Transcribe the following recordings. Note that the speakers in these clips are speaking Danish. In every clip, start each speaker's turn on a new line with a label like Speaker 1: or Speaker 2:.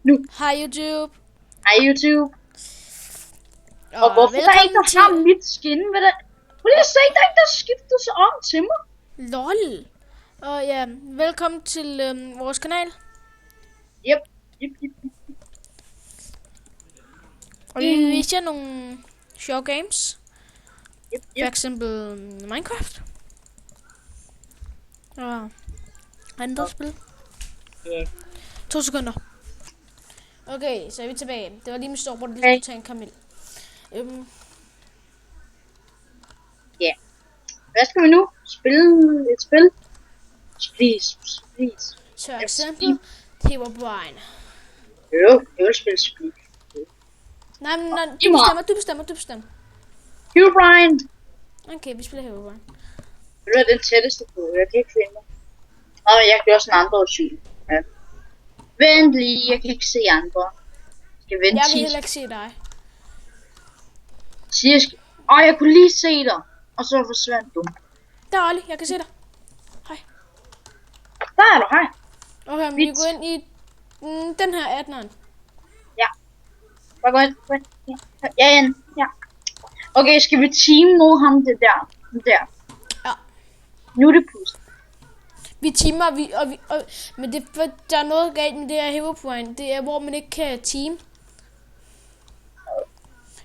Speaker 1: Nu.
Speaker 2: Hej YouTube.
Speaker 1: Hej YouTube. Og hvorfor der er ikke, der har mit skin ved det? Prøv lige at se, der er ikke, der skifter sig om til mig.
Speaker 2: LOL. Og ja, velkommen til vores kanal.
Speaker 1: Yep.
Speaker 2: Og vi viser nogle sjove games.
Speaker 1: Yep.
Speaker 2: For eksempel Minecraft. Og andre spil.
Speaker 1: Yeah.
Speaker 2: 2 sekunder. Okay, så er vi tilbage. Det var lige med står, hvor det lige skulle tage en kamel.
Speaker 1: Ja. Hvad skal vi nu? Spille et spil? Please.
Speaker 2: Så for eksempel Herobrine.
Speaker 1: Jo, jeg vil spille spil.
Speaker 2: Nej, du bestemmer.
Speaker 1: Herobrine.
Speaker 2: Okay, vi spiller Herobrine.
Speaker 1: Det er den tætteste på, jeg kan ikke finde mig. Jeg kan også en andre syn. Ja. Vent lige, jeg kan ikke se andre. Skal vente.
Speaker 2: Jeg vil heller ikke se dig.
Speaker 1: Jeg kunne lige se dig. Og så forsvandt du.
Speaker 2: Der er Olli, jeg kan se dig. Hej.
Speaker 1: Der er du, hej.
Speaker 2: Okay, vi går ind i den her 18'eren.
Speaker 1: Ja. Bare gå ind. Ja. Okay, skal vi team mod ham det der? Der.
Speaker 2: Ja.
Speaker 1: Nu er det pust.
Speaker 2: Vi teamer, men der er noget galt med det her Herobrine. Det er, hvor man ikke kan team.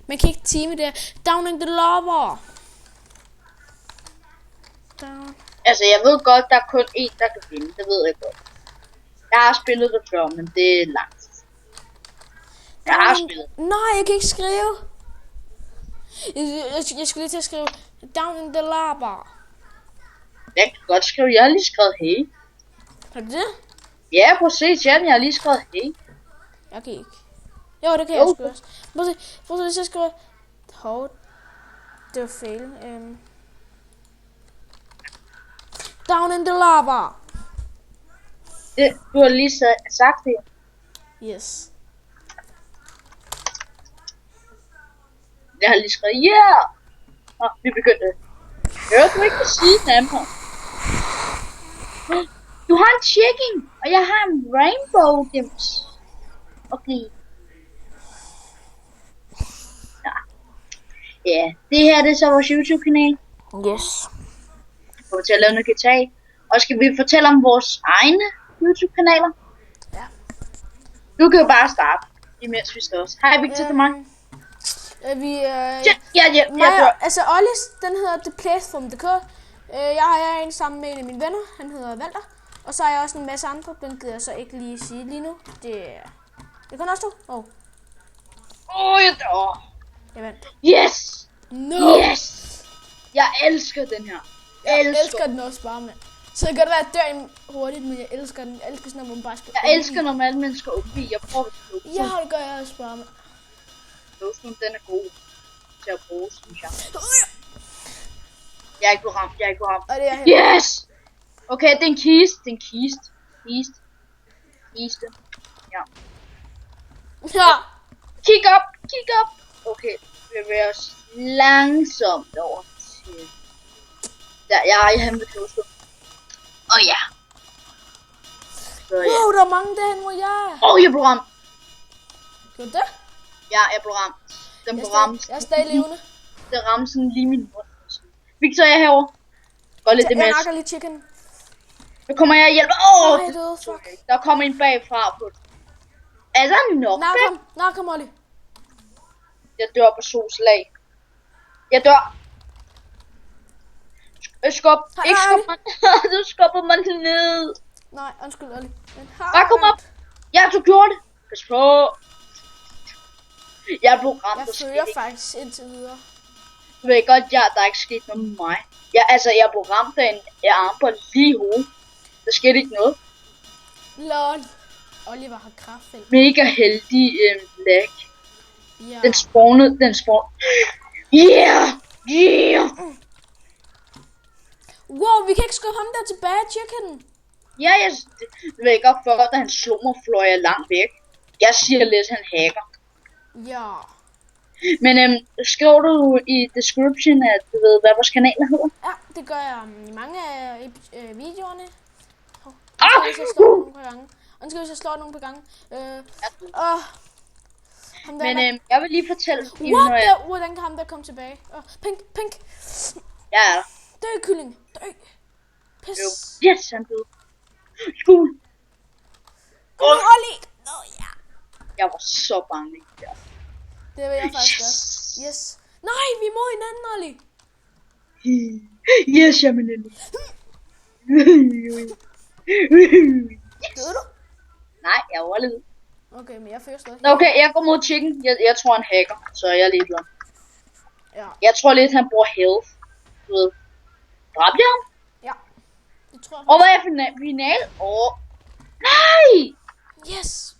Speaker 2: Man kan ikke teame det her. Down in the lava. Down.
Speaker 1: Altså, jeg ved godt, der er kun én, der kan vinde. Det ved jeg godt. Jeg har spillet det før, men det er langt. Jeg har spillet.
Speaker 2: Nej, jeg kan ikke skrive. Jeg skulle lige til at skrive down in the lava.
Speaker 1: Jeg kan godt skrive, jeg har lige skrevet hey.
Speaker 2: Har du det?
Speaker 1: Ja, prøv at se chatten, jeg har lige skrevet hey.
Speaker 2: Jeg kan ikke. Jo, det kan jeg sgu også. Prøv at se, hvis jeg skriver... Det var fail. Down in the lava.
Speaker 1: Du har lige sagt det.
Speaker 2: Yes.
Speaker 1: Jeg har lige skrevet, yeah! Vi begyndte. Hørte du ikke på siden af mig? Du har en chicken, og jeg har en rainbow dims. Okay. Ja, det her det er så vores YouTube-kanal.
Speaker 2: Yes.
Speaker 1: Vi kommer til at lave noget GTA. Og skal vi fortælle om vores egne YouTube-kanaler?
Speaker 2: Ja.
Speaker 1: Du kan jo bare starte, imens vi slås. Hej Victor til mig.
Speaker 2: Altså Ollis, den hedder theplaythroom.dk. Jeg er en sammen med en af mine venner. Han hedder Walter. Og så er jeg også en masse andre. Den gider jeg så ikke lige sige lige nu. Det kan også du.
Speaker 1: Jeg dør.
Speaker 2: Jeg vandt.
Speaker 1: Yes!
Speaker 2: No!
Speaker 1: Yes! Jeg elsker den her.
Speaker 2: Jeg elsker den også bare, mand. Så det kan godt være, at jeg dør hurtigt, men jeg elsker den. Jeg elsker sådan, når man bare skal...
Speaker 1: Jeg elsker, når alle mennesker er OP. Jeg prøver det.
Speaker 2: Ja, det gør jeg også bare, mand.
Speaker 1: Låsning, den er god til at bruge, synes jeg. Jeg er ikke blevet ramt.
Speaker 2: Og det er
Speaker 1: yes! Okay, det er en kiste. Kiste. Ja. Kig op. Okay, vi bevæger os langsomt over til... Der, jeg er hjemme ved kloster. Ja.
Speaker 2: Wow, der er mange derhen, hvor jeg er.
Speaker 1: Jeg blev ramt.
Speaker 2: Gjorde du det?
Speaker 1: Ja, jeg blev ramt. Den blev ramt.
Speaker 2: Jeg er stadig levende.
Speaker 1: Den ramte sådan lige min mund. Victor, jeg er herovre. Gå lidt det med.
Speaker 2: Jeg nakker lige chicken.
Speaker 1: Nu kommer jeg og hjælper.
Speaker 2: Fuck.
Speaker 1: Der kommer en bagfra på det. Altså nok.
Speaker 2: Nå, kom Olli.
Speaker 1: Jeg dør på solslag. Jeg dør. Ikke skub mig. Du skubber mig ned.
Speaker 2: Nej, undskyld Olli.
Speaker 1: Bare kom op. Ja, du gjorde det. Pas på. Jeg blev ramt.
Speaker 2: Jeg fører faktisk indtil videre.
Speaker 1: Du ved godt, der er ikke sket noget med mig. Jeg blev ramt af en armbånd lige i hovedet. Der skete ikke noget.
Speaker 2: Lol. Oliver har kraftfældt.
Speaker 1: Mega heldig lag.
Speaker 2: Ja.
Speaker 1: Den spawnede. Yeah!
Speaker 2: Wow, vi kan ikke skubbe ham der tilbage, chicken.
Speaker 1: Ja, det ved godt for, da han slog mig, fløj jeg langt væk. Jeg siger lidt, han hacker.
Speaker 2: Ja.
Speaker 1: Men skriver du i description, at du ved, hvad vores kanaler hedder?
Speaker 2: Ja, det gør jeg i mange af videoerne. Undskyld, hvis jeg slår nogen på gangen. Ham der,
Speaker 1: Men jeg vil lige fortælle...
Speaker 2: hvordan kan ham der komme tilbage? Pink.
Speaker 1: Jeg er der.
Speaker 2: Dø, kylling. Dø. Pis.
Speaker 1: Yes, han døde. Skål.
Speaker 2: Kom nu, Olli. Nå, ja.
Speaker 1: Jeg var så bange. Ja.
Speaker 2: Det vil jeg faktisk også. Yes. Nej, vi er mod hinanden, Olli.
Speaker 1: Yes, jeg mener det.
Speaker 2: Døde du?
Speaker 1: Nej, jeg overlevede.
Speaker 2: Okay, men jeg fører stadig.
Speaker 1: Okay, jeg går mod chicken. Jeg tror han hacker, så jeg er ligeglad.
Speaker 2: Ja.
Speaker 1: Jeg tror lidt, han bruger health. Du ved. Dræbte jeg ham?
Speaker 2: Ja. Det tror jeg.
Speaker 1: Og hvad er final? Nej!
Speaker 2: Yes.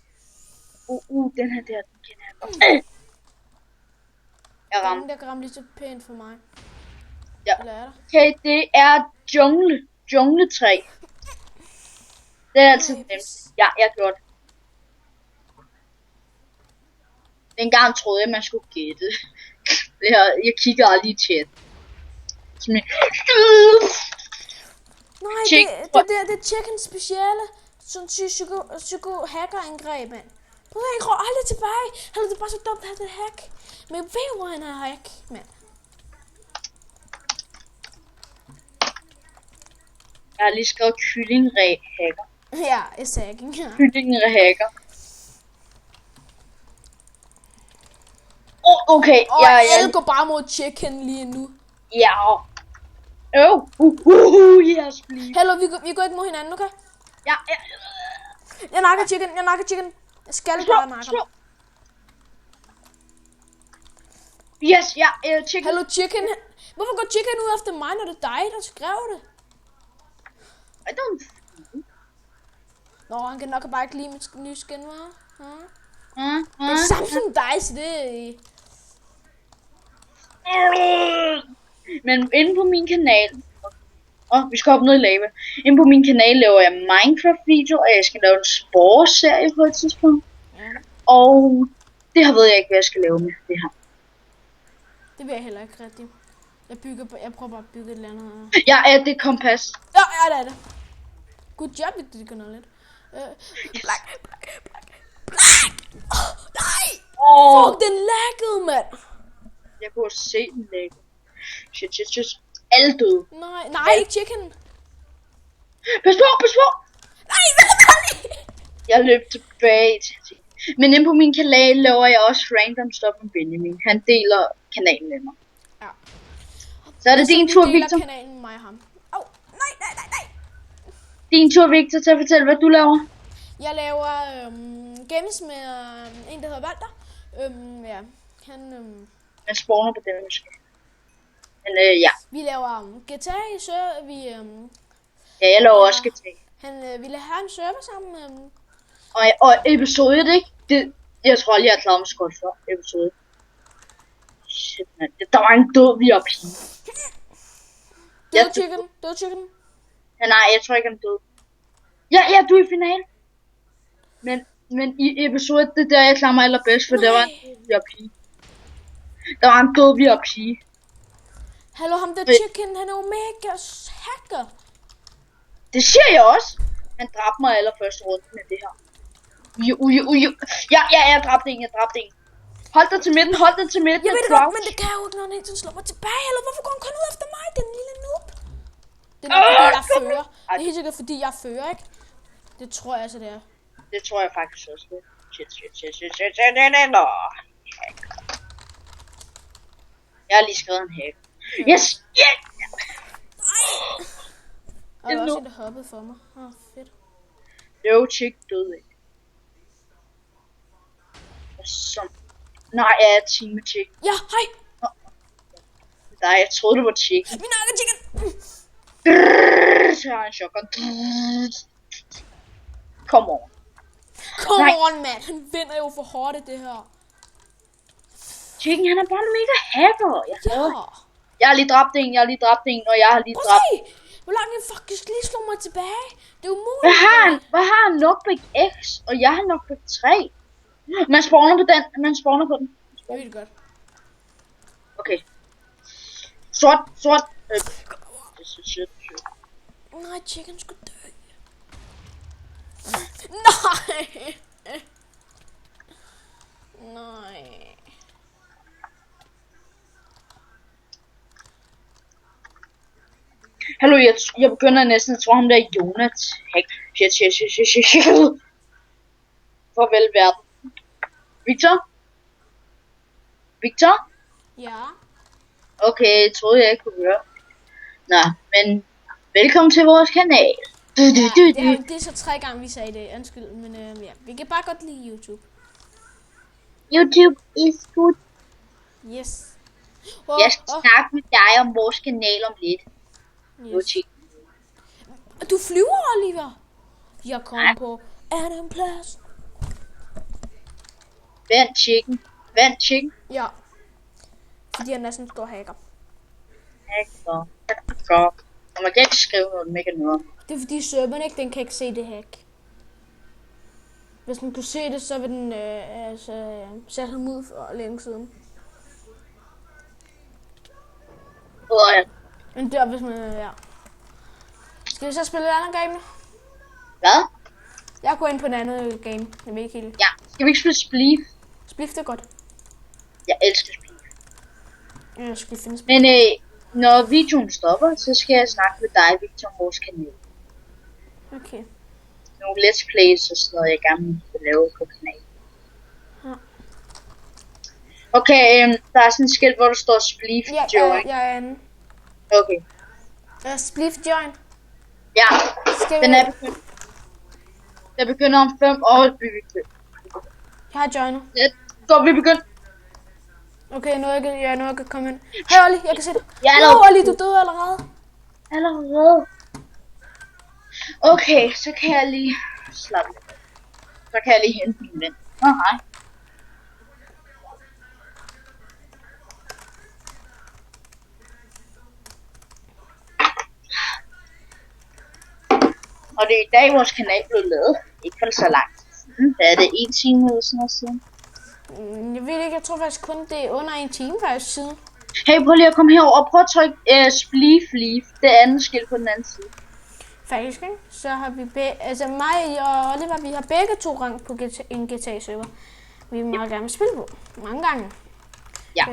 Speaker 1: Den her der, den kender jeg godt. Jeg ramte.
Speaker 2: Den der kan ramme lige så pænt for mig.
Speaker 1: Ja.
Speaker 2: Eller er der?
Speaker 1: Okay, det er jungletræ. Det er altid nemt. Ja, jeg gjorde det. Dengang troede jeg, man skulle gætte. Jeg kigger aldrig i chat.
Speaker 2: Nej, det er chicken speciale. Sådan psyko hacker-angreb, mand. Prøv at jeg går aldrig tilbage. Det er bare så dumt at have det hack. Men jeg ved, hvor han er hack, mand.
Speaker 1: Jeg har lige skrevet kylling-hacker.
Speaker 2: Ja, jeg sagde ikke. Ja.
Speaker 1: Kylling-hacker. Okay,
Speaker 2: alle går bare mod chicken lige nu.
Speaker 1: Ja. Yes, please.
Speaker 2: Hallo, vi går ikke mod hinanden, okay?
Speaker 1: Ja.
Speaker 2: Jeg nakker chicken. Jeg skal bare nakke ham.
Speaker 1: Yes, ja, chicken.
Speaker 2: Hallo, chicken. Hvorfor går chicken ud efter mig, når det er dig, der skrev det?
Speaker 1: I don't...
Speaker 2: Nå, han kan nok bare ikke lide mit nye skin, hva'?
Speaker 1: Det
Speaker 2: er samme som dig, så det...
Speaker 1: Men inde på min kanal... vi skal hoppe ned i lava. Inde på min kanal laver jeg Minecraft-video, og jeg skal lave en sportsserie på et tidspunkt.
Speaker 2: Ja.
Speaker 1: Og det har ved jeg ikke, hvad jeg skal lave med det her.
Speaker 2: Det vil jeg heller ikke rigtigt. Jeg prøver bare at bygge et eller andet.
Speaker 1: Ja, det er kompas.
Speaker 2: Ja, det er det. Good job, det gør noget lidt. Black. Nej! Fuck, den laggede, mand.
Speaker 1: Jeg kunne se den lagge. Shit. Alle døde.
Speaker 2: Nej, ikke chicken.
Speaker 1: Pas på!
Speaker 2: Nej, hvad?
Speaker 1: Jeg løb tilbage til. Men inde på min kanal laver jeg også random stuff med Benjamin. Han deler kanalen med mig.
Speaker 2: Ja.
Speaker 1: Så er det din tur, Victor.
Speaker 2: Kanalen med mig og ham. Nej.
Speaker 1: Din tur, Victor, til at fortælle, hvad du laver.
Speaker 2: Jeg laver games med en, der hedder Walter. Ja,
Speaker 1: Han spawner på den måske. Men ja.
Speaker 2: Vi laver GTA, så vi...
Speaker 1: Ja, jeg laver også GTA.
Speaker 2: Han ville have en server sammen.
Speaker 1: Og episode, ikke? Jeg tror aldrig, jeg har klaret mig så godt før episode. Shit, man. Der var en død VIP.
Speaker 2: Død chicken.
Speaker 1: Ja, nej, jeg tror ikke, han død. Ja, du er i finalen. Men i episode, det der, jeg klarer mig allerbedst, for der var en død VIP. Der var en død VIP.
Speaker 2: Hallo, ham der chicken, han er jo mega hacker.
Speaker 1: Det siger jeg også. Han dræbte mig allerførste runde med det her. Ja, jeg dræbte en. Hold dig til midten.
Speaker 2: Jeg ved det godt, men det kan jeg jo ikke, når han hele tiden slår mig tilbage. Eller hvorfor går han kun ud efter mig, den lille noob? Det er nok fordi, jeg fører. Det er helt sikkert fordi, jeg fører, ikke? Det tror jeg så, det er.
Speaker 1: Det tror jeg faktisk også. Shit. Jeg har lige skrevet en hack. Yes!
Speaker 2: Og der var også en, der hoppede for mig. Fedt.
Speaker 1: Jo, chick døde ikke. Nej, jeg er team med chick.
Speaker 2: Ja, hej!
Speaker 1: Nej, jeg troede, det var chick.
Speaker 2: Vi nakker chicken!
Speaker 1: Så har jeg en shotgun. Come on,
Speaker 2: mand. Han vinder jo for hårdt i det her.
Speaker 1: Chicken, han er bare en mega hacker. Jeg har lige dræbt en, og jeg har lige dræbt.
Speaker 2: Hvor langt jeg faktisk lige slår mig tilbage? Det er umuligt.
Speaker 1: Hvad har han? Knockback X, og jeg har Knockback 3. Man spawner på den.
Speaker 2: Jeg ved det godt.
Speaker 1: Okay. Sort.
Speaker 2: Nej, chicken skulle dø. Nej. Nej.
Speaker 1: Hallo, jeg begynder næsten at tro ham der Jonas. Shit. Farvel verden. Victor?
Speaker 2: Ja.
Speaker 1: Okay, troede jeg ikke kunne høre. Nå, men velkommen til vores kanal.
Speaker 2: Det er så 3 gange, vi sagde det. Undskyld, men ja. Vi kan bare godt lide YouTube.
Speaker 1: YouTube is good.
Speaker 2: Yes.
Speaker 1: Jeg skal snakke med dig om vores kanal om lidt.
Speaker 2: Yes. Du flyver, Oliver. Jeg kom på anden plads.
Speaker 1: Vand chicken.
Speaker 2: Ja. Fordi jeg næsten står hacker.
Speaker 1: Hacker. Og man kan ikke skrive noget, man ikke kan noget.
Speaker 2: Det er fordi serveren ikke, den kan ikke se det hack. Hvis den kunne se det, så vil den sætte ham ud for længe siden.
Speaker 1: Ja.
Speaker 2: Men der, hvis man, ja. Skal vi så spille et andet game nu?
Speaker 1: Hvad?
Speaker 2: Jeg går ind på en anden game. Jeg ved ikke helt.
Speaker 1: Ja, skal vi ikke spille Spleef?
Speaker 2: Spliff, det er godt.
Speaker 1: Jeg elsker Spleef.
Speaker 2: Jeg skal finde Spliff.
Speaker 1: Men når videoen stopper, så skal jeg snakke med dig, Victor, om vores kanal.
Speaker 2: Okay.
Speaker 1: Nogle let's plays og sådan noget, jeg gerne vil lave på kanalen.
Speaker 2: Ja.
Speaker 1: Okay, der er sådan et skilt, hvor der står Spleef join.
Speaker 2: Jeg er inde.
Speaker 1: Okay.
Speaker 2: Spliff join.
Speaker 1: Ja,
Speaker 2: Skal
Speaker 1: den
Speaker 2: vi...
Speaker 1: er begyndt. Den begynder om 5 år, vi begyndt.
Speaker 2: Jeg har joinet.
Speaker 1: Ja, så vi begyndt.
Speaker 2: Okay, nu er jeg kan komme ind. Hej Olli, jeg kan se dig.
Speaker 1: Ja,
Speaker 2: Olli, du døde allerede.
Speaker 1: Allerede. Okay, så kan jeg lige slappe lidt. Så kan jeg lige hente min ven. Hej. Og det er i dag, vores kanal blev lavet. Ikke for så langt. Hvad er det? 1 time eller sådan noget siden?
Speaker 2: Jeg ved ikke, jeg tror faktisk kun det er under 1 time faktisk siden.
Speaker 1: Hey, prøv lige at komme herover og prøv at trykke Spleef Leaf. Det andet skilt på den anden side.
Speaker 2: Faktisk, ikke? Så har vi altså mig og Oliver, vi har begge 2 rang på en GTA-server. Vi vil meget gerne spille på. Mange gange.
Speaker 1: Ja.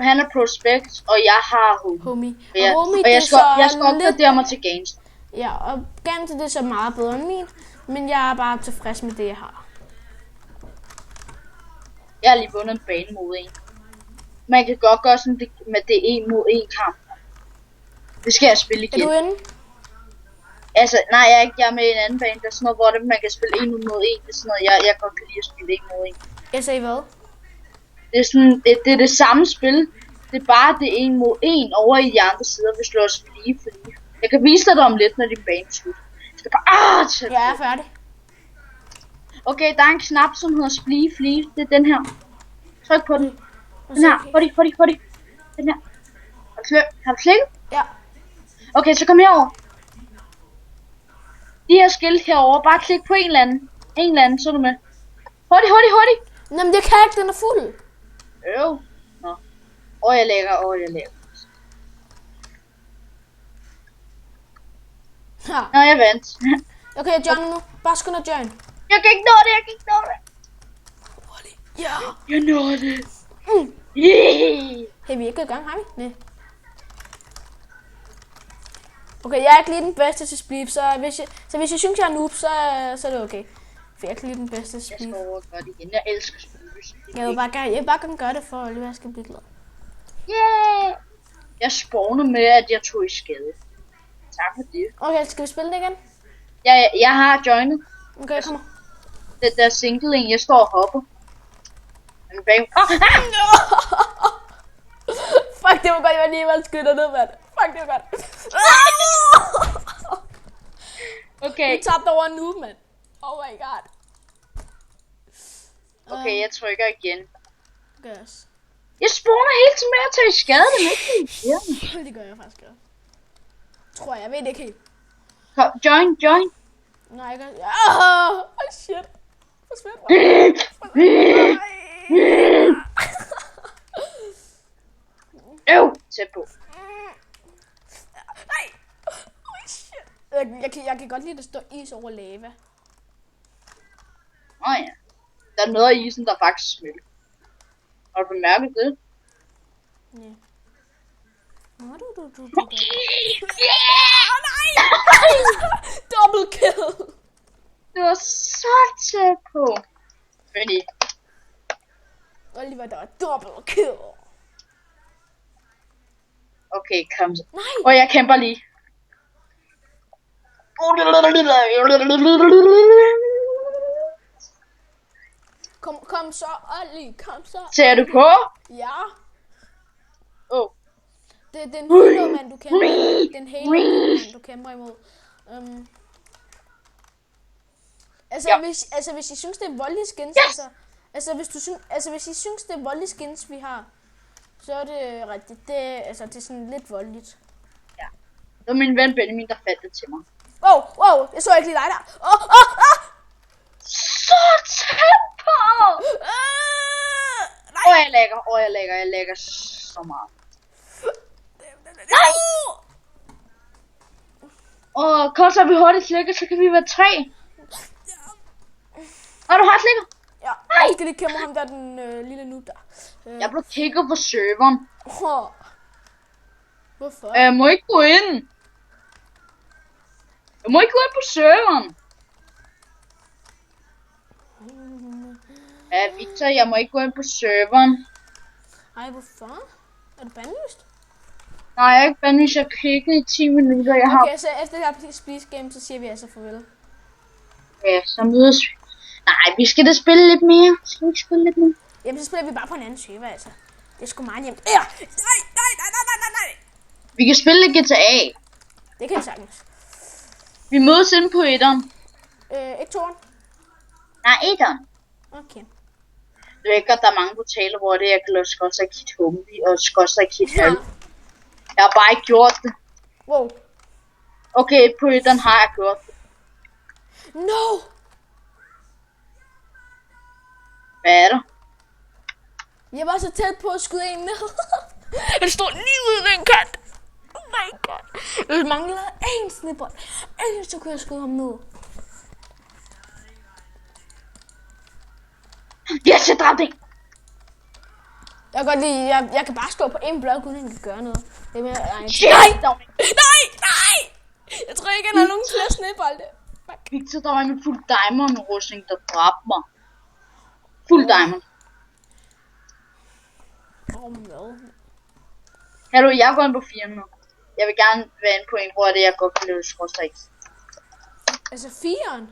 Speaker 2: Han
Speaker 1: er prospect, og jeg har
Speaker 2: homie.
Speaker 1: Og jeg skal opgradere mig til gangster.
Speaker 2: Ja, og gangster det er så meget bedre end min. Men jeg er bare tilfreds med det, jeg har.
Speaker 1: Jeg har lige vundet en bane mod en. Man kan godt gøre sådan det, med det 1 mod 1 kamp. Det skal jeg spille igen.
Speaker 2: Er du inde?
Speaker 1: Altså, nej, jeg er ikke. Jeg er med i en anden bane. Der er sådan noget, hvor man kan spille 1 mod 1. Det er sådan noget, jeg godt kan lide at spille 1 mod 1.
Speaker 2: Jeg sagde hvad?
Speaker 1: Det er sådan, det er det samme spil. Det er bare det 1 mod 1 over i de andre sider, hvis du slår Spleef. Jeg kan vise dig det om lidt, når din bane er slut. Jeg skal bare...
Speaker 2: Jeg er færdig.
Speaker 1: Okay, der er en knap, som hedder Spleef. Det er den her. Tryk på den. Den her. Hurtigt. Den her. Har du klikket?
Speaker 2: Ja.
Speaker 1: Okay, så kom herover. De her skilt herover, bare klik på en eller anden, så er du med. Hurtigt.
Speaker 2: Jamen, det kan jeg ikke, den er fuld.
Speaker 1: Nå. Jeg lægger.
Speaker 2: Ja.
Speaker 1: Nå, jeg vandt.
Speaker 2: Okay, jeg joiner nu. Bare skynd at join.
Speaker 1: Jeg kan ikke nå det.
Speaker 2: Ja.
Speaker 1: Jeg nåede det.
Speaker 2: Hey, vi er ikke i gang, har vi? Nej. Okay, jeg er ikke lige den bedste til Spleef, så hvis jeg synes, jeg er noob, så er det okay. For jeg er ikke lige den bedste til Spleef.
Speaker 1: Jeg skal overgøre det igen. Jeg elsker Spleef.
Speaker 2: Jeg vil bare gerne gøre det, for at Oliver skal blive glad.
Speaker 1: Yeah! Jeg spawner med, at jeg tog i skade. Tak for det.
Speaker 2: Okay, skal vi spille det igen?
Speaker 1: Jeg har joinet.
Speaker 2: Okay, jeg kommer.
Speaker 1: Det der singling, jeg står og hopper.
Speaker 2: Fuck, det var godt, jeg var lige ved at skyde dig ned, mand. Fuck, det var godt.
Speaker 1: Okay.
Speaker 2: Du tabte over en noob, mand. Oh my god.
Speaker 1: Okay, jeg trykker igen.
Speaker 2: Yes.
Speaker 1: Jeg spawner hele tiden med at tage skade. Det er ikke irriterende.
Speaker 2: Det gør jeg faktisk godt. Tror jeg ved det ikke helt.
Speaker 1: Kom, join.
Speaker 2: Nej, jeg gør... Oh, shit. Forsvind mig.
Speaker 1: Tæt på.
Speaker 2: Nej. Oh, shit. Jeg jeg kan godt lide, at der står is over lava.
Speaker 1: Ja. Der er noget af isen, der faktisk smelter. Har du bemærket det?
Speaker 2: Ja. Nej! Double kill!
Speaker 1: Det var så tæt på. Fordi
Speaker 2: Oliver, der er double kill.
Speaker 1: okay, kom så.
Speaker 2: Nej!
Speaker 1: Jeg kæmper lige.
Speaker 2: Kom så, Olli, kom så.
Speaker 1: Ser du på?
Speaker 2: Ja. Det er den Halo-mand, du kæmper imod. Den Halo-mand, du kæmper imod. Hvis I synes, det er voldelige skins, hvis I synes, det er voldelige skins, vi har, så er det rigtigt. Det er sådan lidt voldeligt.
Speaker 1: Ja. Det var min ven Benjamin, der fandt det til mig.
Speaker 2: Wow, jeg så ikke lige dig der.
Speaker 1: Så tæt på!
Speaker 2: Nej.
Speaker 1: Jeg lægger så meget. Nej! Kom så, vi hurtigt slikker, så kan vi være 3. Du har slikker?
Speaker 2: Ja, jeg skal lige kæmpe ham der, den lille noob der.
Speaker 1: Jeg blev kigget på serveren.
Speaker 2: Hvorfor?
Speaker 1: Jeg må ikke gå ind. På serveren. Ja, Victor, jeg må ikke gå ind på serveren.
Speaker 2: Ej, hvorfor? Er du bandlyst?
Speaker 1: Nej, jeg er ikke bandlyst. Jeg kiggede i 10 minutter.
Speaker 2: Okay, så efter det her Spleece Game, så siger vi altså farvel.
Speaker 1: Ja, så mødes vi. Nej, vi skal da spille lidt mere. Skal vi ikke spille lidt mere?
Speaker 2: Jamen, så spiller vi bare på en anden server, altså. Det er sgu meget nemt. Ja! Nej!
Speaker 1: Vi kan spille lidt GTA.
Speaker 2: Det kan vi sagtens.
Speaker 1: Vi mødes inde på etteren.
Speaker 2: Ikke toren?
Speaker 1: Nej, etteren.
Speaker 2: Okay.
Speaker 1: Det er ikke godt, der er mange portaler, hvor det er Skotsk Humvee og Skotsk Hal. Jeg har bare ikke gjort det.
Speaker 2: Wow.
Speaker 1: Okay, på etteren har jeg gjort det.
Speaker 2: No!
Speaker 1: Hvad er der?
Speaker 2: Jeg var så tæt på at skyde en ned. Han stod lige ude ved en kant. Oh my god. Jeg manglede en snibbold. Så kunne jeg skyde ham ned.
Speaker 1: Yes, jeg dræbte en!
Speaker 2: Jeg kan godt lide, jeg kan bare stå på en blok, uden at kan gøre noget. Det er mere, nej! Jeg tror ikke, han har nogen flere snebolde.
Speaker 1: Victor, der var en fuld diamond-rustning, der dræbte mig. Fuld diamond. Hallo, jeg går ind på 4 nu. Jeg vil gerne være inde på en, hvor det jeg godt kan løbe skråstræk.
Speaker 2: Altså 4'eren?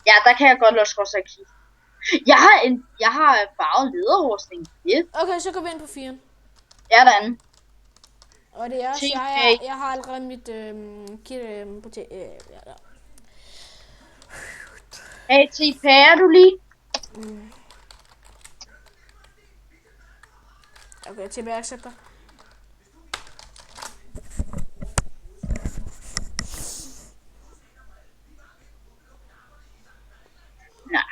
Speaker 1: Ja, der kan jeg godt løbe skråstræk. Jeg har farvet lederrustning. Yeah.
Speaker 2: Okay, så går vi ind på 4'eren.
Speaker 1: Ja, derinde.
Speaker 2: Og det er også, jeg har allerede mit kit på til, ja.
Speaker 1: Hey, TP'er du lige?
Speaker 2: Okay, TP accepter.
Speaker 1: Nej.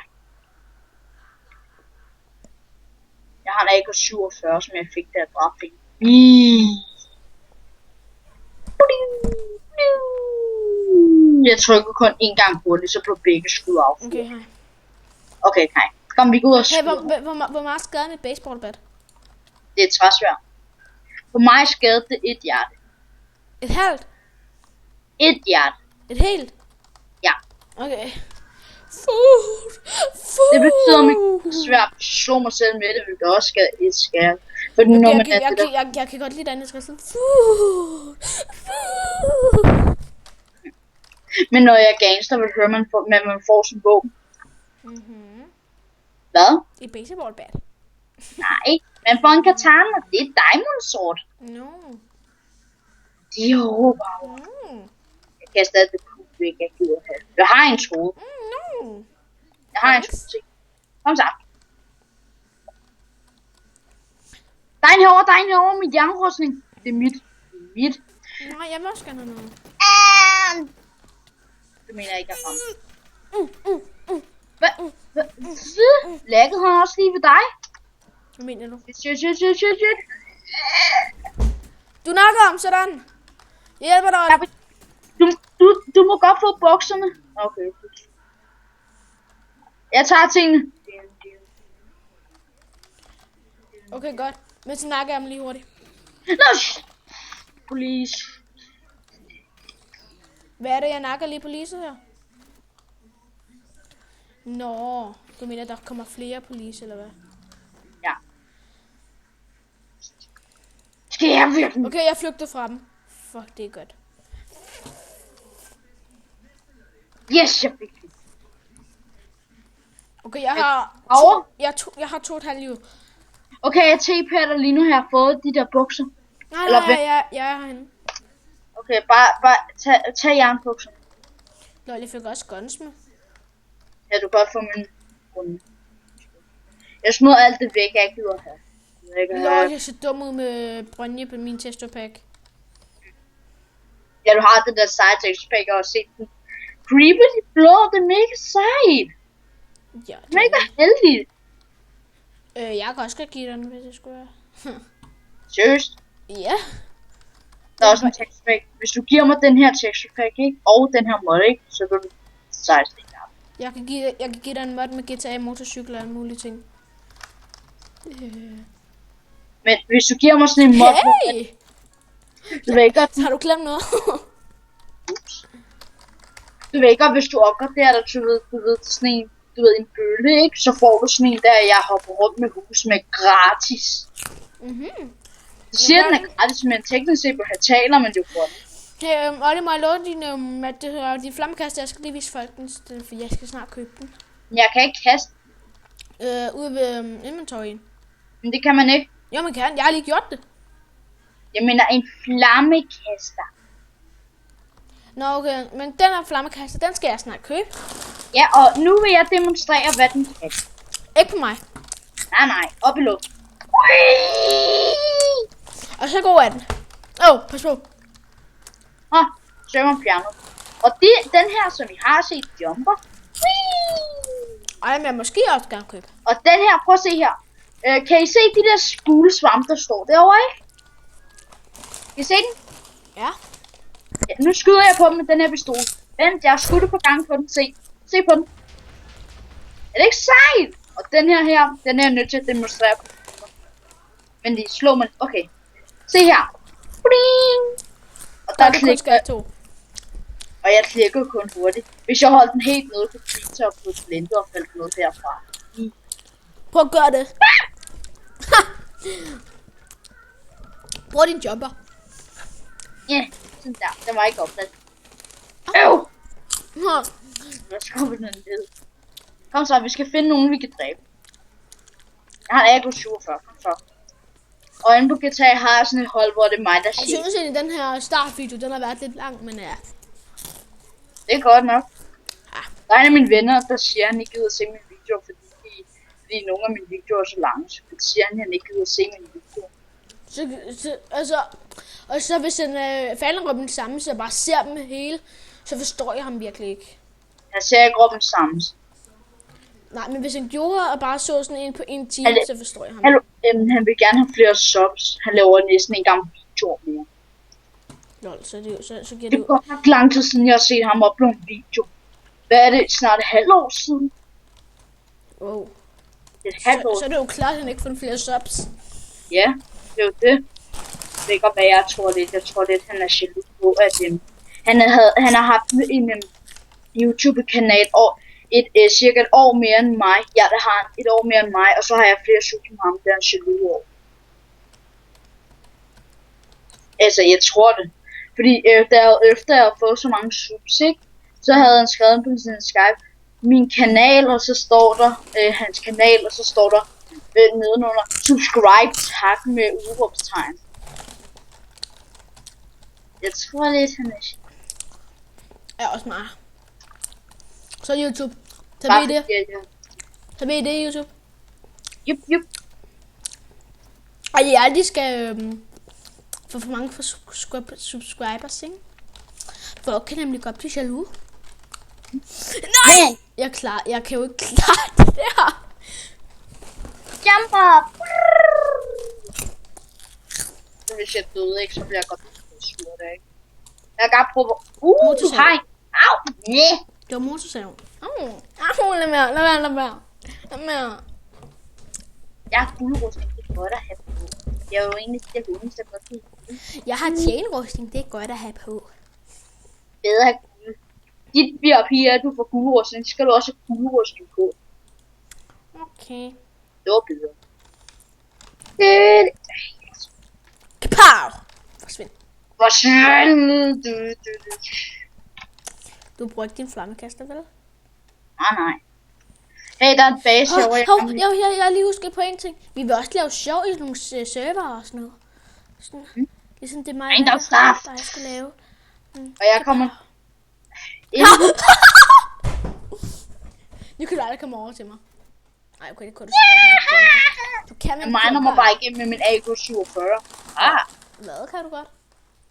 Speaker 1: Jeg har da ikke 47, som jeg fik der dræbte. Jeg trykker kun en gang hurtigt, så blev begge skud af.
Speaker 2: Okay, hej.
Speaker 1: Okay, hej. Kom, vi går ud og
Speaker 2: skyder. Hey, hvor meget skader mit baseballbat?
Speaker 1: Det er et træsværd. For mig skadede det 1 hjerte.
Speaker 2: Et halvt?
Speaker 1: 1 hjerte.
Speaker 2: Et helt?
Speaker 1: Ja.
Speaker 2: Okay.
Speaker 1: Det betyder, at mit sværd slår mig selv med det, vil det også skade 1 skade. For okay, når man
Speaker 2: jeg kan godt lide, at jeg skal sådan.
Speaker 1: Men når jeg er gangster, vil høre, man får sin våben. Hvad?
Speaker 2: Et baseballbat.
Speaker 1: Nej, man får en katana. Det er et diamond sword.
Speaker 2: No.
Speaker 1: Jo, jeg kan stadig det kunne ikke, jeg gider have. Jeg har en tråd.
Speaker 2: No.
Speaker 1: Jeg har en tråd. Kom så. Der er en herovre, mit jernrustning. Det er mit.
Speaker 2: Nej, jeg vil også gerne have noget.
Speaker 1: Det mener jeg ikke, jeg har. Hvad? Lægget han også lige ved dig?
Speaker 2: Hvad mener du?
Speaker 1: Shit.
Speaker 2: Du nakker om, sådan. Jeg hjælper dig.
Speaker 1: du må godt få bukserne. Okay. Jeg tager tingene.
Speaker 2: Okay, godt. Men så nakker jeg dem lige hurtigt.
Speaker 1: Nå, police.
Speaker 2: Hvad er det, jeg nakker lige på lyset her? Nå, du mener, der kommer flere police, eller hvad?
Speaker 1: Ja. Skal jeg virkelig?
Speaker 2: Okay, jeg flygter fra dem. Fuck, det er godt.
Speaker 1: Yes, jeg fik det.
Speaker 2: Okay, jeg har...
Speaker 1: Over?
Speaker 2: Jeg har 2,5 liv.
Speaker 1: Okay, jeg TP'er dig lige nu her. Fået de der bukser.
Speaker 2: Nej, jeg er herinde.
Speaker 1: Okay, bare tag jernbukserne.
Speaker 2: Nå, jeg fik også guns med.
Speaker 1: Ja, du kan godt få min runde. Jeg smed alt det væk, jeg gider have.
Speaker 2: Nå, jeg ser dum ud med brønje på min testopack.
Speaker 1: Ja, du har det der seje textpack og set den. Creepy, de blå, det er mega sejt.
Speaker 2: Ja,
Speaker 1: Mega heldigt.
Speaker 2: jeg kan også godt give den, hvis det skulle være.
Speaker 1: Seriøst?
Speaker 2: Ja.
Speaker 1: Der er også en textpack. Hvis du giver mig den her textpack, ikke? Og den her mod, ikke? Så kan du 16.
Speaker 2: Jeg kan give dig en mod med GTA, motorcykel og alle mulige ting.
Speaker 1: Men hvis du giver mig sådan en mod,
Speaker 2: Hey!
Speaker 1: du ved ikke godt,
Speaker 2: Har du glemt noget?
Speaker 1: du ved ikke godt, hvis du opgraderer dig, du ved sådan en, du ved en bølle, ikke? Så får du sådan en der, jeg hopper rundt med hus med gratis.
Speaker 2: Mhm.
Speaker 1: Du siger, den er gratis, men teknisk set på have taler, men du får den.
Speaker 2: Olli, må jeg love din, at det hedder de flammekaster, jeg skal lige vise folk den, for jeg skal snart købe den.
Speaker 1: Jeg kan ikke kaste,
Speaker 2: Ude ved inventoryen.
Speaker 1: men det kan man ikke.
Speaker 2: Jo, man kan. Jeg har lige gjort det.
Speaker 1: Jeg mener en flammekaster.
Speaker 2: Nå, okay. Men den her flammekaster, den skal jeg snart købe.
Speaker 1: Ja, og nu vil jeg demonstrere, hvad den kan.
Speaker 2: Ikke på mig.
Speaker 1: Nej, op i luften.
Speaker 2: Og så går den. Pas på.
Speaker 1: Så er man fjernet. Og den her, som I har set, jumper.
Speaker 2: Ej, men jeg måske også gerne købe.
Speaker 1: Og den her, prøv at se her. Kan I se de der spulesvamp, der står derovre, ikke? Kan I se den?
Speaker 2: Ja.
Speaker 1: Ja, nu skyder jeg på dem med den her pistol. Vent, jeg har skudt på gang på den. Se på den. Er det ikke sejt? Og den her, den er jeg nødt til at demonstrere på. Men de slår mig. Okay. Se her. Bling! Og der klikker jeg. Og jeg klikker kun hurtigt. Hvis jeg holdt den helt nede på pizza og på blinde og faldt noget derfra.
Speaker 2: Prøv at gøre det. Brug din jumper.
Speaker 1: Ja, sådan der. Den var ikke opsat. Øv! Jeg skubber den ned. Kom så, vi skal finde nogen, vi kan dræbe. Jeg har en Agro 47, kom så. Og inde på GTA har jeg sådan et hold, hvor det er mig, der
Speaker 2: Jeg
Speaker 1: siger.
Speaker 2: synes egentlig, den her startvideo, den har været lidt lang, men ja.
Speaker 1: Det er godt nok. Der er en af mine venner, der siger, at han ikke gider at se mine videoer, fordi nogle af mine videoer er så lange. Så siger han, at han ikke gider at se mine videoer.
Speaker 2: Og så hvis han falder om den samme, så jeg bare ser dem hele, så forstår jeg ham virkelig ikke.
Speaker 1: Jeg ser ikke Robin sammen.
Speaker 2: Nej, men hvis han gjorde og bare så sådan en på en time, så forstår jeg ham.
Speaker 1: Hallo, han vil gerne have flere subs. Han laver næsten en gang videoer mere.
Speaker 2: Lol, så giver
Speaker 1: Det
Speaker 2: det
Speaker 1: er
Speaker 2: ud.
Speaker 1: godt nok lang tid siden, jeg har set ham uploade en video. Hvad er det? Snart et halvt år siden?
Speaker 2: Wow.
Speaker 1: Et halvt år.
Speaker 2: Så er det jo klart, at han ikke får flere subs.
Speaker 1: Ja, det er jo det. Det er ikke godt, hvad jeg tror det. Jeg tror lidt, han er jaloux på, at han har haft en YouTube-kanal og cirka et år mere end mig. Ja, der har han et år mere end mig, og så har jeg flere subs med ham, der er en jaloux over. Altså, jeg tror det. Fordi efter jeg har fået så mange subs, ikke, så havde han skrevet på sin Skype, min kanal, og så står der hans kanal, og så står der nedenunder, subscribe, tak med udråbstegn. Jeg tror lidt, han er
Speaker 2: Ja, også mig. Så YouTube. Tag med i det. Tag med i det, YouTube.
Speaker 1: Jup.
Speaker 2: Og jeg aldrig skal få for mange subscribers, ikke? Folk kan nemlig godt blive jaloux. Nej! Jeg kan jo ikke klare det der.
Speaker 1: Jumper! Hvis jeg døde, ikke, så bliver jeg godt sur, ikke? Jeg kan prøve. Du har en. Au! Næh.
Speaker 2: Det var motorsaven. Lad være.
Speaker 1: Jeg har guldrustning, det er godt at have på. Jeg er jo egentlig til hunde, så godt lide.
Speaker 2: Jeg har chainrustning, det er godt at have på.
Speaker 1: Bedre have guld. Dit bliver piger, at du får guldrustning, så skal du også have guldrustning på.
Speaker 2: Okay.
Speaker 1: Det var bedre.
Speaker 2: Kapow! Forsvind. Du bruger ikke din flammekaster, vel?
Speaker 1: Nej. Hey, der er en base herovre.
Speaker 2: Jeg har lige husket på en ting. Vi vil også lave sjov i nogle server og sådan noget. Sådan, ligesom det er mig, der skal lave.
Speaker 1: Og jeg kommer...
Speaker 2: Nu kan du aldrig komme over til mig. Nej, okay, det kunne du sikkert. Du kan
Speaker 1: jeg miner mig bare igennem med min AK-47.
Speaker 2: Hvad kan du godt?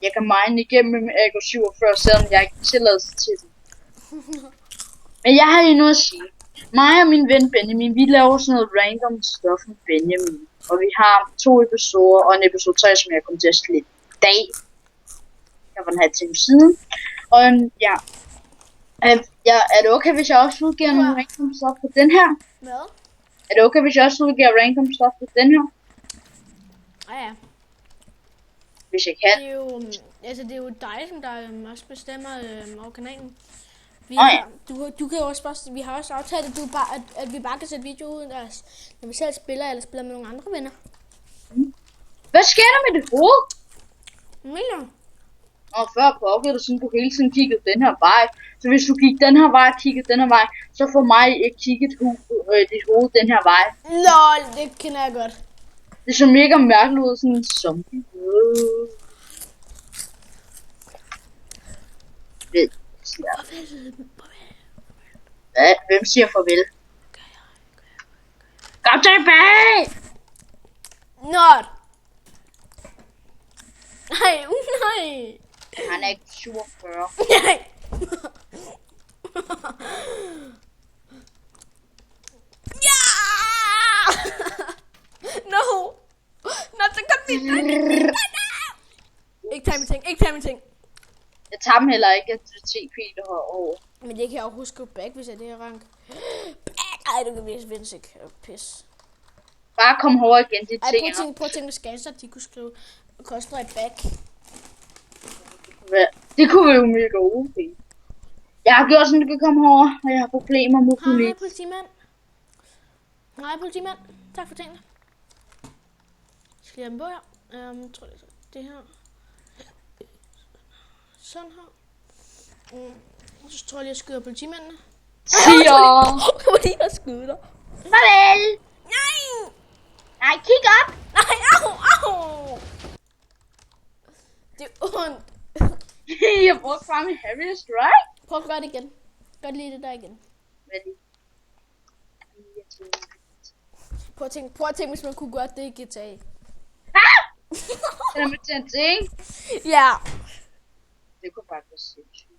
Speaker 1: Jeg kan mine igennem med min AK-47, selvom jeg ikke tilladelse til det. Men jeg har lige noget at sige. Mig og min ven Benjamin, vi laver sådan noget random stuff med Benjamin. Og vi har 2 episoder, og en episode 3, som jeg kommer til at slette i dag. Jeg var den her time siden. Og ja. Er det okay, hvis jeg også udgiver nogle random stuff på den her?
Speaker 2: Hvad?
Speaker 1: Er det okay, hvis jeg også udgiver random stuff på den her?
Speaker 2: Ja.
Speaker 1: Hvis jeg kan.
Speaker 2: Det er jo dig, som der også bestemmer over kanalen. Du kan jo også bare, vi har også aftalt, at vi bare kan sætte video ud, når vi selv spiller, eller spiller med nogle andre venner.
Speaker 1: Hvad sker der med det hoved?
Speaker 2: Mener?
Speaker 1: Og før pågik det sådan, du hele tiden kiggede den her vej. Så hvis du gik den her vej og kiggede den her vej, så får mig ikke kigget dit hoved den her vej.
Speaker 2: Lol, det kender jeg godt.
Speaker 1: Det så mega mærkeligt ud, sådan en zombie. Hvem siger farvel? Kom tilbage!
Speaker 2: Not! Nej!
Speaker 1: Han er ikke 47.
Speaker 2: Nej! Ja! No! Not the convenience! Ikke tage min ting.
Speaker 1: Jeg tager dem heller ikke, at det er TP, der har over.
Speaker 2: Men det kan jeg jo huske back, hvis jeg det her rank. Ej, du kan vist ikke. Pis.
Speaker 1: Bare kom herover igen, de ting.
Speaker 2: Prøv at tænke, hvis Scanser, de kunne skrive koster et back.
Speaker 1: Det kunne være jo mega okay. Jeg har gjort sådan, at du kan komme herover, og jeg har problemer med politi.
Speaker 2: Nej, politimand. Tak for tingene. Skal jeg på her? Jeg tror det her. Sådan her. Så tror jeg lige, jeg skyder politimændene.
Speaker 1: Siger!
Speaker 2: Fordi jeg skyder.
Speaker 1: Farvel! Nej, kig op!
Speaker 2: Nej, au! Det er ondt.
Speaker 1: Jeg brugte bare min heavy strike.
Speaker 2: Prøv at gøre det igen. Gør lige det der igen. Prøv at tænke, hvis man kunne gøre det i GTA.
Speaker 1: Den er med TNT, ikke?
Speaker 2: Ja.
Speaker 1: Det kunne bare være sindssygt.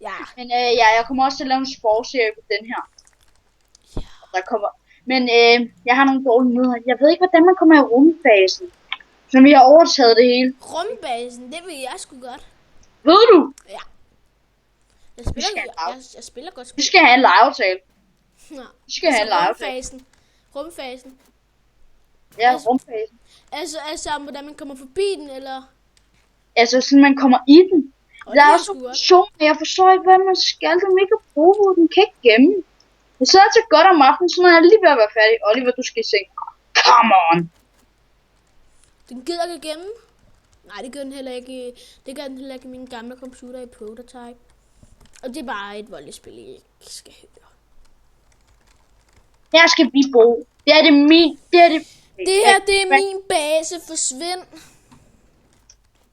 Speaker 2: Ja.
Speaker 1: Men jeg kommer også til at lave en sportsserie på den her.
Speaker 2: Ja.
Speaker 1: Der kommer... Men jeg har nogle dårlige nyheder. Jeg ved ikke, hvordan man kommer i rumfasen. Så vi har overtaget det hele.
Speaker 2: Rumbasen, det vil jeg sgu godt.
Speaker 1: Ved du?
Speaker 2: Ja. Jeg spiller godt.
Speaker 1: Vi skal have en legeaftale.
Speaker 2: Ja.
Speaker 1: Vi skal have en legeaftale.
Speaker 2: Rumfasen.
Speaker 1: Ja, rumfasen.
Speaker 2: Altså, hvordan man kommer forbi den, eller?
Speaker 1: Altså, sådan man kommer i den. Der er også funktioner, jeg forstår ikke, hvad man skal. Den ikke bruge, den kan ikke gemme. Jeg sidder til godt om aftenen, så når jeg lige ved at være færdig. Oliver, du skal i seng. Come on!
Speaker 2: Den gider ikke gemme. Nej, det gør den heller ikke. Det gør den heller ikke i min gamle computer i Prototype. Og det er bare et voldeligt spil, jeg ikke skal høre.
Speaker 1: Her skal vi bo. Det er det min... Det
Speaker 2: her, det er min base. Forsvind.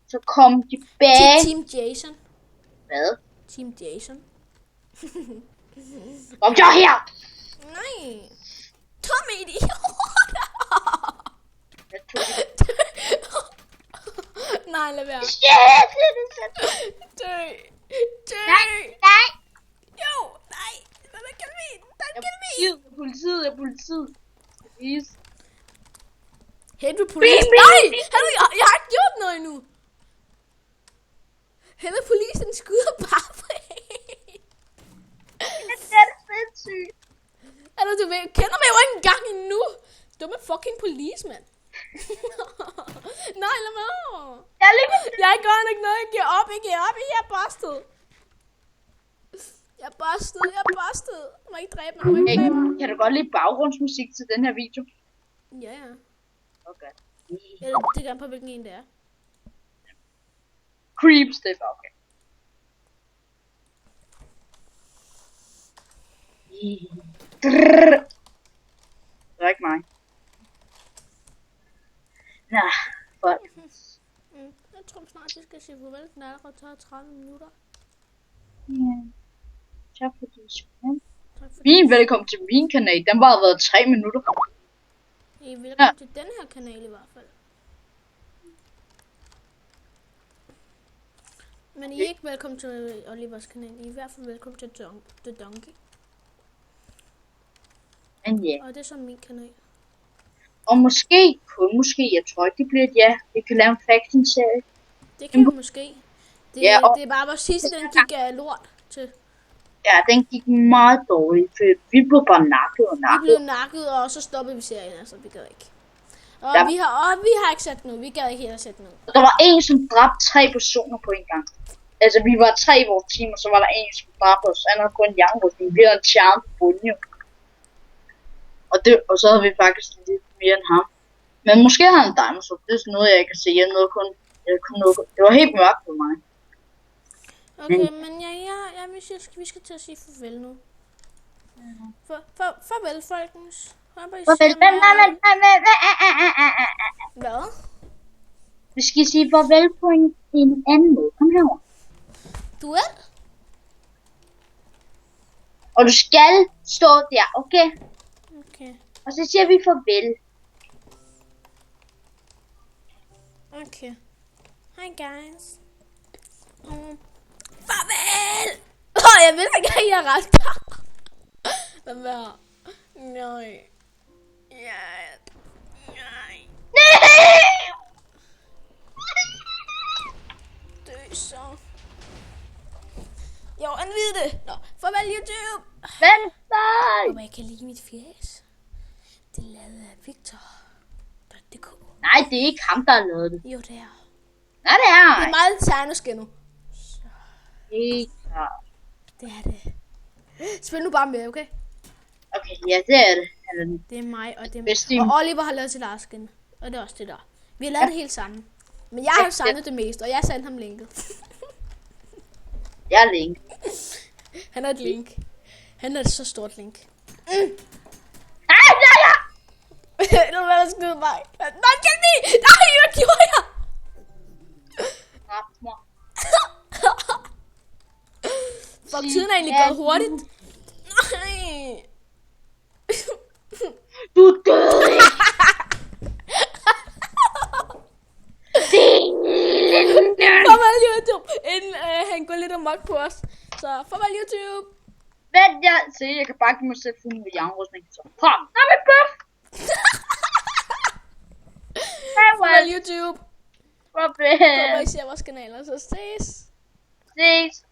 Speaker 1: Så kom tilbage.
Speaker 2: Team Jason.
Speaker 1: Hvad?
Speaker 2: Team Jason.
Speaker 1: Kom så her!
Speaker 2: Nej. Tom idiot. Nej, lad være. Dø.
Speaker 1: Nej.
Speaker 2: Jo, nej. Hvad kan vi?
Speaker 1: Jeg er politiet. Please.
Speaker 2: Hey, du politi. Nej, jeg har ikke gjort noget endnu. Hele polisen skyder bare på en.
Speaker 1: Det er sindssygt.
Speaker 2: Altså, du kender mig jo ikke engang endnu. Dumme fucking policeman. Nej, lad mig.
Speaker 1: Jeg er lige ved
Speaker 2: Jeg gør ikke noget. Jeg giver op. Jeg er busted. Jeg er busted. Du må ikke dræbe mig.
Speaker 1: Kan du godt lide baggrundsmusik til den her video?
Speaker 2: Ja.
Speaker 1: Okay.
Speaker 2: Eller det gør på, hvilken en det er.
Speaker 1: Creeps, det er okay. Det er ikke mig. Nå, fuck.
Speaker 2: Jeg tror snart, vi skal sige farvel. Den er allerede taget 30 minutter.
Speaker 1: Tak fordi du skulle. Velkommen til min kanal. Den har været 3 minutter.
Speaker 2: I er velkommen til den her kanal i hvert fald. Men I er ikke velkommen til Olivers kanal. I er i hvert fald velkommen til The Donkey.
Speaker 1: Men ja.
Speaker 2: Og det er så min kanal.
Speaker 1: Og måske, jeg tror ikke det bliver et ja. Vi kan lave en faction-serie.
Speaker 2: Det kan vi måske. Det er bare vores sidste, den gik lort til.
Speaker 1: Ja, den gik meget dårligt, for vi blev bare nakket.
Speaker 2: Vi blev nakket, og så stoppede vi serien, altså vi gad ikke. Og vi har ikke sat noget, vi gad ikke helt at sætte noget.
Speaker 1: Der var en, som dræbte 3 personer på en gang. Altså, vi var 3 i vores team, og så var der en, som dræbte os. Han havde kun en jernrustning. Vi havde en charme på bunden, jo. Og så havde vi faktisk lidt mere end ham. Men måske havde han en diamond, så det er sådan noget, jeg ikke kan se. Jeg nåede kun noget. Det var helt mørkt for mig.
Speaker 2: Okay, men vi skal til at sige farvel nu. Farvel, folkens.
Speaker 1: Farvel.
Speaker 2: Hvad?
Speaker 1: Vi skal sige farvel på en anden måde. Kom herover.
Speaker 2: Duel?
Speaker 1: Og du skal stå der, okay?
Speaker 2: Okay.
Speaker 1: Og så siger vi farvel.
Speaker 2: Okay. Hi guys. Farvel! Jeg ved ikke, at jeg er ret. Hvad var? Nej. Nej. Dø så. Jo, anvid det. Nå, farvel YouTube.
Speaker 1: Vent dig.
Speaker 2: Og jeg kan lide mit fjes. Det er lavet af Victor.dk.
Speaker 1: Nej, det er ikke ham, der har lavet det.
Speaker 2: Jo, det er.
Speaker 1: Nej, det er.
Speaker 2: Det er meget tegneskinnet.
Speaker 1: Ikke klart.
Speaker 2: Det er det. Spil nu bare med, okay?
Speaker 1: Okay, ja, det er det.
Speaker 2: Det er mig, og det er
Speaker 1: Bedste.
Speaker 2: Og Oliver har lavet sit eget skin. Og det er også det der. Vi har lavet det helt sammen. Men jeg har signet det mest, og jeg sendte ham linket.
Speaker 1: Jeg er Link.
Speaker 2: Han er et link. Han er et så stort link.
Speaker 1: Ja!
Speaker 2: Nu vil jeg skyde mig. Nej, hjælp mig! Nej, hvad gjorde jeg?
Speaker 1: Dræbt mig.
Speaker 2: Fuck, tiden er egentlig gået hurtigt. Nej.
Speaker 1: Du døde.
Speaker 2: Farvel YouTube. Inden han går lidt amok på os. Så farvel YouTube.
Speaker 1: Vent, jeg kan bare give mig selv fuld med jernrustning. Så kom, der med bøf.
Speaker 2: Farvel YouTube.
Speaker 1: Farvel.
Speaker 2: Håber I ser vores kanaler, så ses.
Speaker 1: Ses.